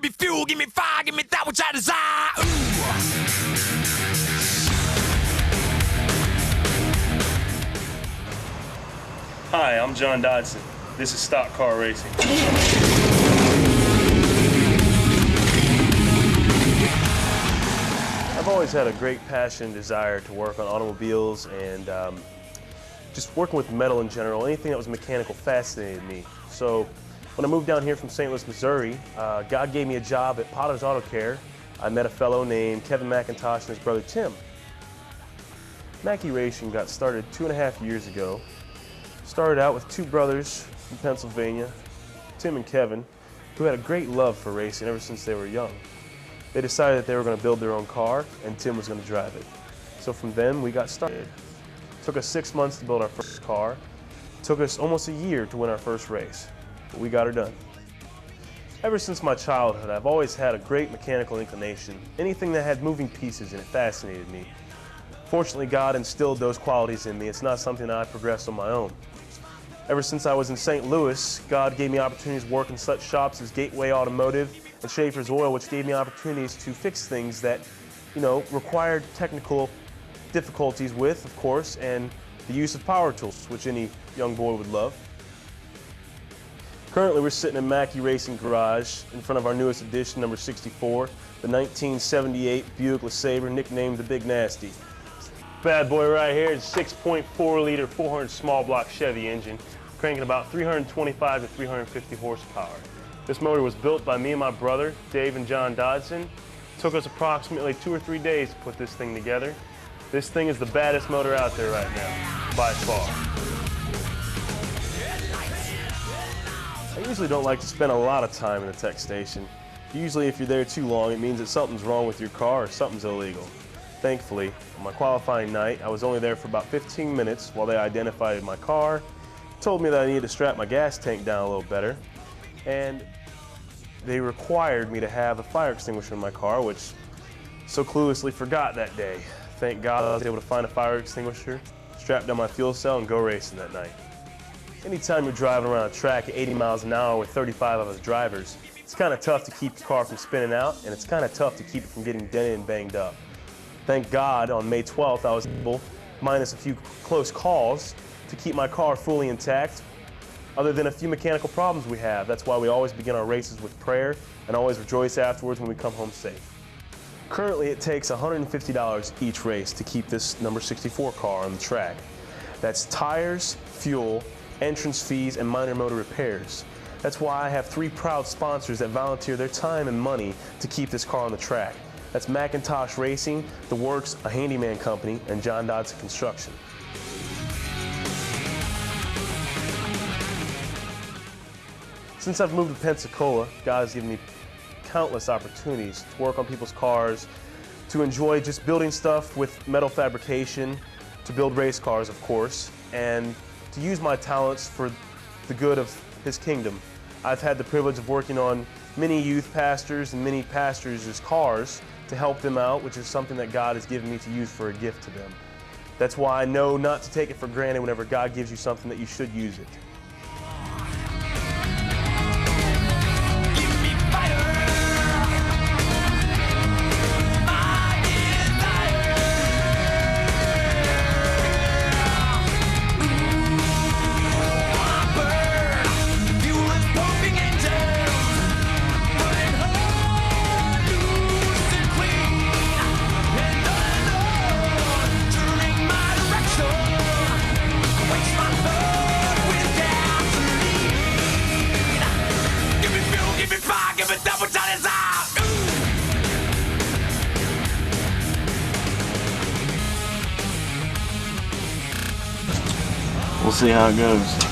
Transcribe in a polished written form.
Give me fuel, give me fire, give me that which I desire. Ooh. Hi, I'm John Dodson. This is Stock Car Racing. I've always had a great passion and desire to work on automobiles and just working with metal in general. Anything that was mechanical fascinated me. So when I moved down here from St. Louis, Missouri, God gave me a job at Potter's Auto Care. I met a fellow named Kevin McIntosh and his brother Tim. Mackey Racing got started 2.5 years ago. Started out with two brothers from Pennsylvania, Tim and Kevin, who had a great love for racing ever since they were young. They decided that they were going to build their own car and Tim was going to drive it. So from then we got started. It took us 6 months to build our first car. It took us almost a year to win our first race, but we got her done. Ever since my childhood, I've always had a great mechanical inclination. Anything that had moving pieces in it fascinated me. Fortunately, God instilled those qualities in me. It's not something that I progressed on my own. Ever since I was in St. Louis, God gave me opportunities to work in such shops as Gateway Automotive and Schaefer's Oil, which gave me opportunities to fix things that, required technical difficulties with, of course, and the use of power tools, which any young boy would love. Currently, we're sitting in Mackey Racing Garage in front of our newest addition, number 64, the 1978 Buick LeSabre, nicknamed the Big Nasty. Bad boy right here is a 6.4 liter 400 small block Chevy engine, cranking about 325 to 350 horsepower. This motor was built by me and my brother, Dave and John Dodson. It took us approximately 2 or 3 days to put this thing together. This thing is the baddest motor out there right now, by far. I usually don't like to spend a lot of time in the tech station. Usually if you're there too long, it means that something's wrong with your car or something's illegal. Thankfully, on my qualifying night, I was only there for about 15 minutes while they identified my car, told me that I needed to strap my gas tank down a little better, and they required me to have a fire extinguisher in my car, which so cluelessly forgot that day. Thank God I was able to find a fire extinguisher, strap down my fuel cell, and go racing that night. Anytime you're driving around a track at 80 miles an hour with 35 other drivers, it's kind of tough to keep the car from spinning out, and it's kind of tough to keep it from getting dented and banged up. Thank God on May 12th I was able, minus a few close calls, to keep my car fully intact, other than a few mechanical problems we have. That's why we always begin our races with prayer and always rejoice afterwards when we come home safe. Currently it takes $150 each race to keep this number 64 car on the track. That's tires, fuel, entrance fees, and minor motor repairs. That's why I have 3 proud sponsors that volunteer their time and money to keep this car on the track. That's McIntosh Racing, The Works, a handyman company, and John Dodson Construction. Since I've moved to Pensacola, God has given me countless opportunities to work on people's cars, to enjoy just building stuff with metal fabrication, to build race cars, of course, and to use my talents for the good of His kingdom. I've had the privilege of working on many youth pastors and many pastors' cars to help them out, which is something that God has given me to use for a gift to them. That's why I know not to take it for granted whenever God gives you something, that you should use it. We'll see how it goes.